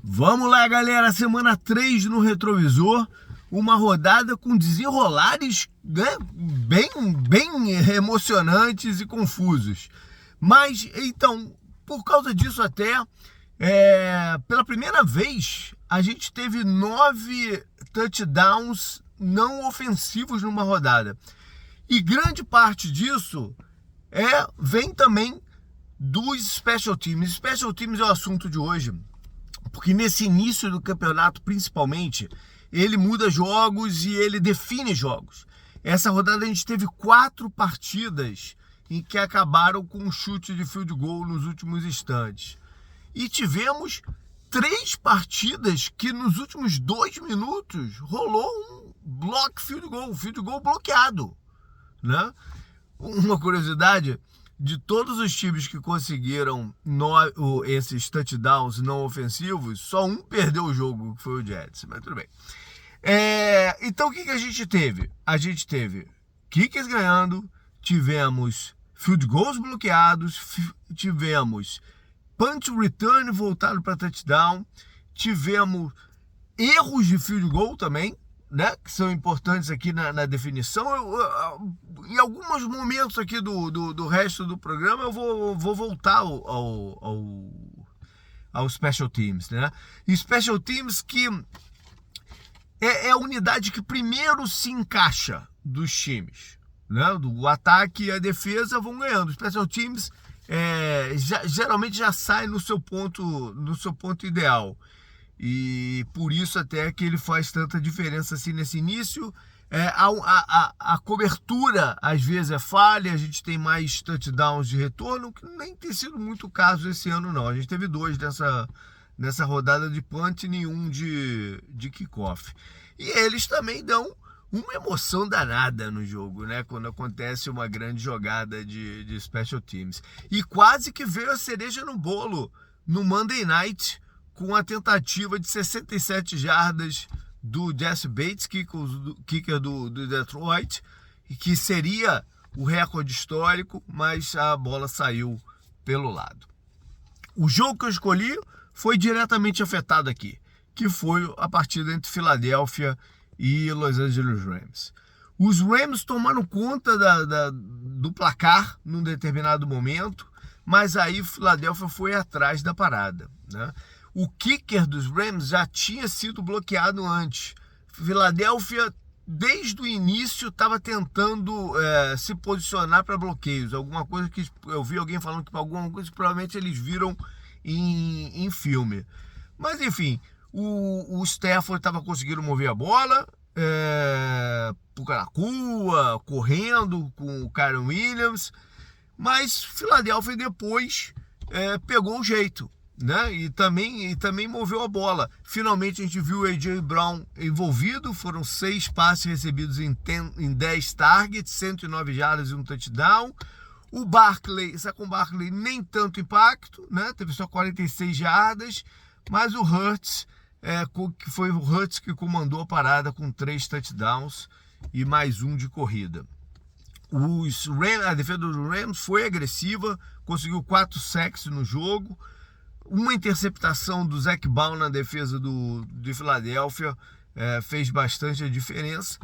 Vamos lá, galera, semana 3 no Retrovisor, uma rodada com desenrolares, né, bem emocionantes e confusos. Mas, então, por causa disso até, pela primeira vez, a gente teve 9 touchdowns não ofensivos numa rodada. E grande parte disso vem também dos special teams. Special teams é o assunto de hoje, porque nesse início do campeonato, principalmente, ele muda jogos e ele define jogos. Essa rodada a gente teve 4 partidas em que acabaram com um chute de field goal nos últimos instantes. E tivemos 3 partidas que nos últimos 2 minutos rolou um block field goal bloqueado, né? Uma curiosidade: de todos os times que conseguiram esses touchdowns não ofensivos, só um perdeu o jogo, que foi o Jets, mas tudo bem. Então o que a gente teve? A gente teve kickers ganhando, tivemos field goals bloqueados, tivemos punt return voltado para touchdown, tivemos erros de field goal também, né, que são importantes aqui na definição. Em alguns momentos aqui do resto do programa eu vou voltar ao Special Teams, né? E Special Teams que é a unidade que primeiro se encaixa dos times, né? O ataque e a defesa vão ganhando. Os Special Teams geralmente já sai no seu ponto ideal. E por isso até que ele faz tanta diferença assim nesse início. A cobertura às vezes é falha, a gente tem mais touchdowns de retorno, que nem tem sido muito o caso esse ano não. A gente teve 2 nessa rodada de punt e nenhum de kickoff. E eles também dão uma emoção danada no jogo, né? Quando acontece uma grande jogada de special teams. E quase que veio a cereja no bolo no Monday Night, com a tentativa de 67 jardas do Jesse Bates, kicker do Detroit, que seria o recorde histórico, mas a bola saiu pelo lado. O jogo que eu escolhi foi diretamente afetado aqui, que foi a partida entre Filadélfia e Los Angeles Rams. Os Rams tomaram conta do placar num determinado momento, mas aí o Filadélfia foi atrás da parada, né? O kicker dos Rams já tinha sido bloqueado antes. Filadélfia, desde o início, estava tentando se posicionar para bloqueios. Alguma coisa que eu vi alguém falando que alguma coisa que provavelmente eles viram em filme. Mas enfim, o Stafford estava conseguindo mover a bola por Caracua, correndo com o Kyren Williams. Mas Filadélfia depois pegou o jeito, né? E também moveu a bola. Finalmente a gente viu o A.J. Brown envolvido. Foram 6 passes recebidos em 10 targets, 109 jardas e um touchdown. O Saquon Barkley nem tanto impacto, né? Teve só 46 jardas, mas o Hurts, que foi o Hurts que comandou a parada com 3 touchdowns e mais um de corrida. A defesa dos Rams foi agressiva, conseguiu 4 sacks no jogo. Uma interceptação do Zac Baun na defesa de Filadélfia fez bastante a diferença.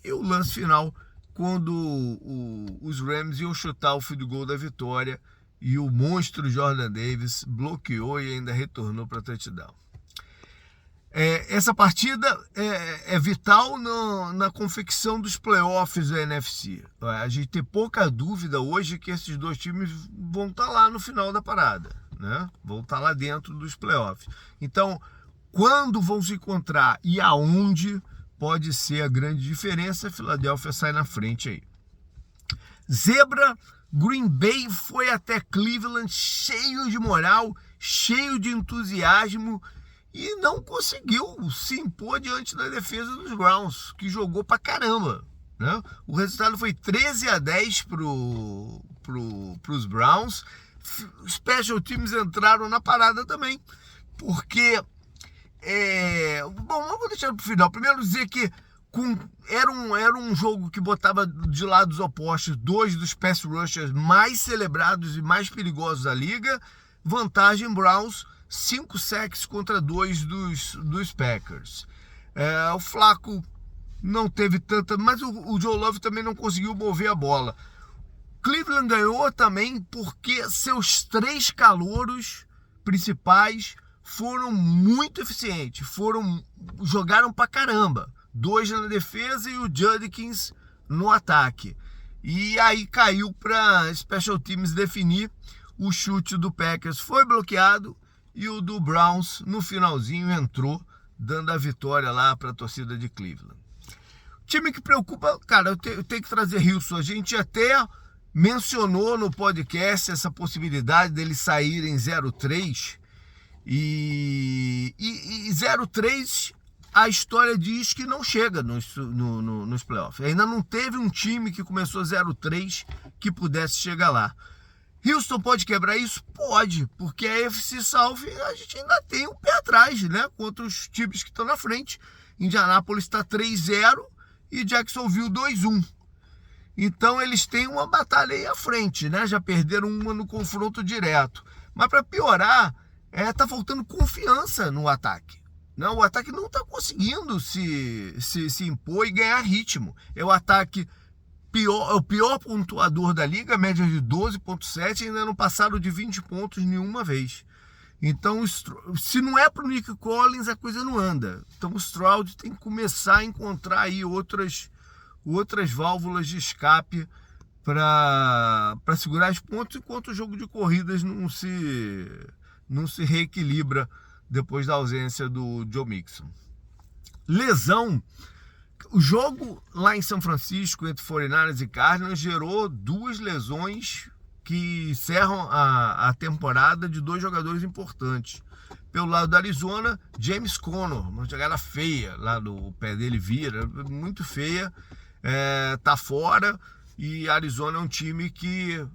E o lance final, quando os Rams iam chutar o field goal da vitória e o monstro Jordan Davis bloqueou e ainda retornou para touchdown. Essa partida é vital na confecção dos playoffs da NFC. A gente tem pouca dúvida hoje que esses 2 times vão estar lá no final da parada, né? Vão estar lá dentro dos playoffs. Então, quando vão se encontrar e aonde, pode ser a grande diferença. A Filadélfia sai na frente aí. Zebra, Green Bay foi até Cleveland cheio de moral, cheio de entusiasmo, e não conseguiu se impor diante da defesa dos Browns, que jogou pra caramba, né? O resultado foi 13-10 pros Browns. Os Special Teams entraram na parada também, porque vamos deixar pro final. Primeiro dizer que era um jogo que botava de lados opostos 2 dos pass rushers mais celebrados e mais perigosos da liga. Vantagem Browns, 5 sacks contra 2 dos Packers. O Flacco não teve tanta, mas o Joe Love também não conseguiu mover a bola. Cleveland ganhou também porque seus 3 calouros principais foram muito eficientes, jogaram pra caramba. 2 na defesa e o Judkins no ataque. E aí caiu para Special Teams definir. O chute do Packers foi bloqueado e o do Browns no finalzinho entrou, dando a vitória lá para a torcida de Cleveland. Time que preocupa, cara, eu tenho que trazer Houston. A gente até mencionou no podcast essa possibilidade deles saírem 0-3 e 0-3 a história diz que não chega nos playoffs. Ainda não teve um time que começou 0-3 que pudesse chegar lá. Houston pode quebrar isso? Pode, porque a AFC South a gente ainda tem um pé atrás, né? Contra os times que estão na frente. Indianápolis está 3-0 e Jacksonville 2-1. Então eles têm uma batalha aí à frente, né? Já perderam uma no confronto direto. Mas para piorar, tá faltando confiança no ataque. Não, o ataque não está conseguindo se impor e ganhar ritmo. É o ataque o pior pontuador da liga, média de 12,7, ainda não passaram de 20 pontos nenhuma vez. Então, se não é para o Nick Collins, a coisa não anda. Então o Stroud tem que começar a encontrar aí outras válvulas de escape para segurar os pontos, enquanto o jogo de corridas não se reequilibra depois da ausência do Joe Mixon. Lesão. O jogo lá em São Francisco entre 49ers e Cardinals gerou 2 lesões que encerram a temporada de 2 jogadores importantes. Pelo lado da Arizona, James Conner, uma jogada feia, lá do pé dele vira, muito feia, tá fora, e Arizona é um time que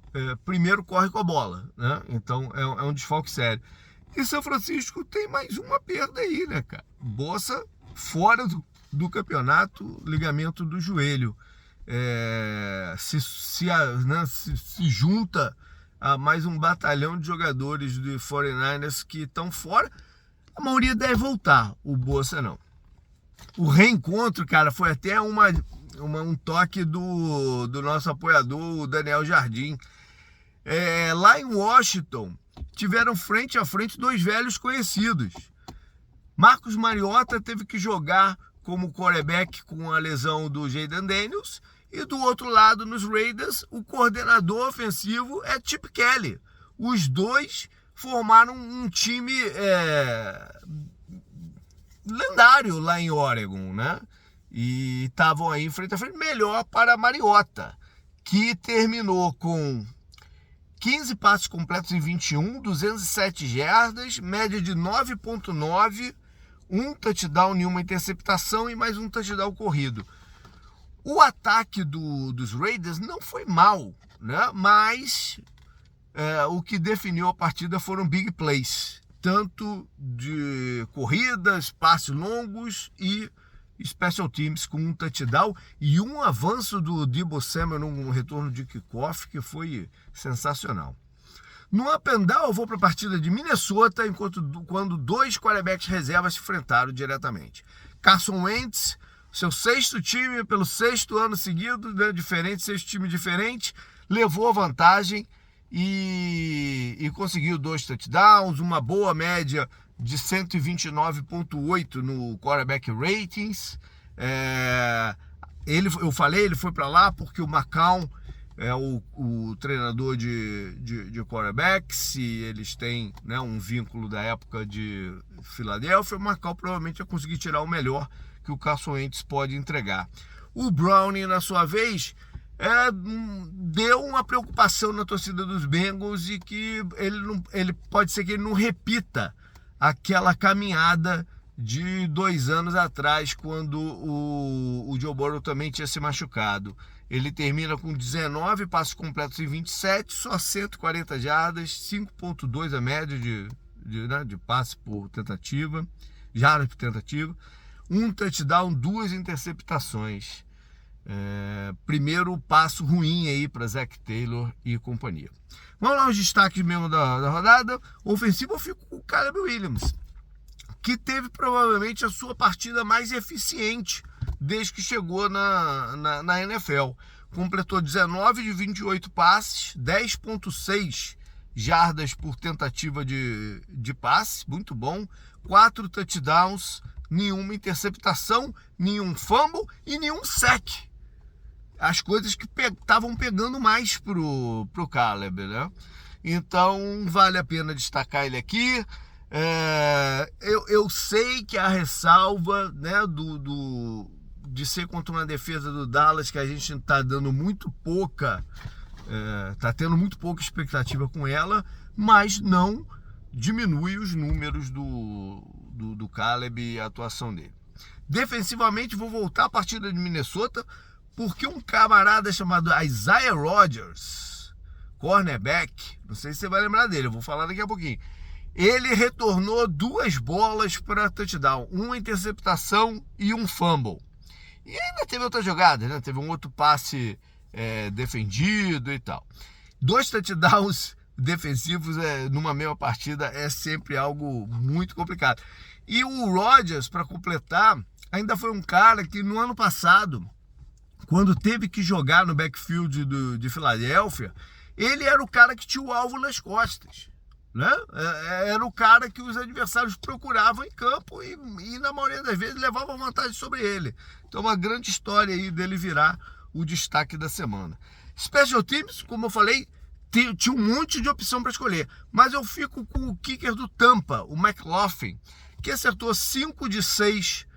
primeiro corre com a bola, né? Então é um desfalque sério. E São Francisco tem mais uma perda aí, né, cara? Bosa fora do campeonato, ligamento do joelho. Se junta a mais um batalhão de jogadores de 49ers que estão fora. A maioria deve voltar, o Bosa não. O reencontro, cara, foi até um toque do nosso apoiador, o Daniel Jardim. Lá em Washington, tiveram frente a frente 2 velhos conhecidos. Marcus Mariota teve que jogar como quarterback com a lesão do Jayden Daniels, e do outro lado, nos Raiders, o coordenador ofensivo é Chip Kelly. Os 2 formaram um time lendário lá em Oregon, né? E estavam aí frente a frente. Melhor para Mariota, que terminou com 15 passes completos em 21, 207 jardas, média de 9,9, um touchdown e uma interceptação e mais um touchdown corrido. O ataque dos Raiders não foi mal, né? Mas o que definiu a partida foram big plays, tanto de corridas, passes longos e special teams com um touchdown e um avanço do Deebo Samuel num retorno de kickoff que foi sensacional. No up and down, eu vou para a partida de Minnesota, quando 2 quarterbacks reservas se enfrentaram diretamente. Carson Wentz, seu 6º time pelo 6º ano seguido, né, diferente, 6 times diferentes, levou a vantagem e conseguiu 2 touchdowns, uma boa média de 129,8 no quarterback ratings. Ele foi para lá porque o McCown é o treinador de quarterbacks e eles têm, né, um vínculo da época de Filadélfia. O McCown provavelmente vai conseguir tirar o melhor que o Carson Wentz pode entregar. O Browning, na sua vez, deu uma preocupação na torcida dos Bengals e que ele pode ser que ele não repita aquela caminhada de 2 anos atrás, quando o Joe Burrow também tinha se machucado. Ele termina com 19 passos completos em 27, só 140 jardas, 5,2 a média de passe por tentativa, jardas por tentativa, um touchdown, 2 interceptações. primeiro passo ruim aí para Zac Taylor e companhia. Vamos lá, os destaques mesmo da rodada. Ofensivo, eu fico com o Caleb Williams, que teve provavelmente a sua partida mais eficiente desde que chegou na NFL. Completou 19 de 28 passes, 10,6 jardas por tentativa de passe, muito bom. 4 touchdowns, nenhuma interceptação, nenhum fumble e nenhum sack. As coisas que estavam pegando mais pro Caleb, né? Então vale a pena destacar ele aqui. Eu sei que a ressalva, né, de ser contra uma defesa do Dallas que a gente está dando muito pouca, está tendo muito pouca expectativa com ela, mas não diminui os números do Caleb e a atuação dele. Defensivamente, vou voltar à partida de Minnesota, porque um camarada chamado Isaiah Rodgers, cornerback, não sei se você vai lembrar dele, eu vou falar daqui a pouquinho, ele retornou 2 bolas para touchdown, uma interceptação e um fumble. E ainda teve outras jogadas, né? Teve um outro passe defendido e tal. 2 touchdowns defensivos numa mesma partida é sempre algo muito complicado. E o Rodgers, para completar, ainda foi um cara que no ano passado, quando teve que jogar no backfield de Filadélfia, ele era o cara que tinha o alvo nas costas, né? Era o cara que os adversários procuravam em campo e na maioria das vezes levavam vantagem sobre ele. Então uma grande história aí dele virar o destaque da semana. Special Teams, como eu falei, tinha um monte de opção para escolher, mas eu fico com o kicker do Tampa, o McLaughlin, que acertou 5 de 6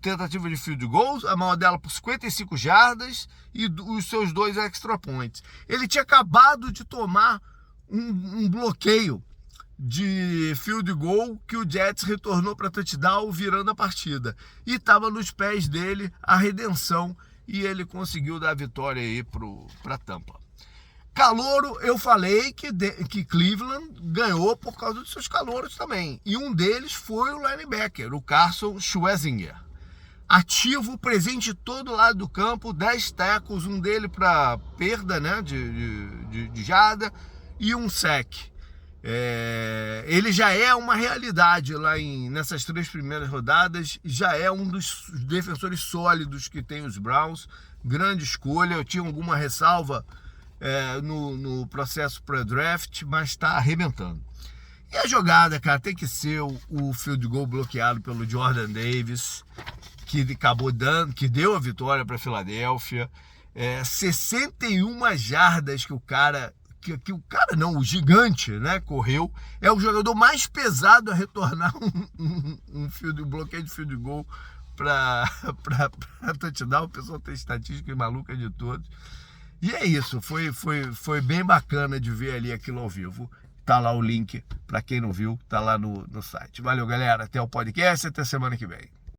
tentativa de field goals, a maior dela por 55 jardas e os seus 2 extra points. Ele tinha acabado de tomar um bloqueio de field goal que o Jets retornou para touchdown virando a partida, e estava nos pés dele a redenção e ele conseguiu dar a vitória aí para Tampa. Calouro, eu falei que Cleveland ganhou por causa dos seus calouros também. E um deles foi o linebacker, o Carson Schwarzenegger. Ativo, presente todo lado do campo, 10 tackles, um dele para perda, né, de jarda e um sack. Ele já é uma realidade lá nessas 3 primeiras rodadas, já é um dos defensores sólidos que tem os Browns. Grande escolha, eu tinha alguma ressalva no processo pré-draft, mas está arrebentando. E a jogada, cara, tem que ser o field goal bloqueado pelo Jordan Davis, que deu a vitória para a Filadélfia. 61 jardas que o gigante, né, correu. É o jogador mais pesado a retornar um bloqueio de field goal para touchdown. O pessoal tem estatística maluca de todos. E é isso, foi bem bacana de ver ali aquilo ao vivo. Tá lá o link, para quem não viu, tá lá no site. Valeu, galera, até o podcast, até semana que vem.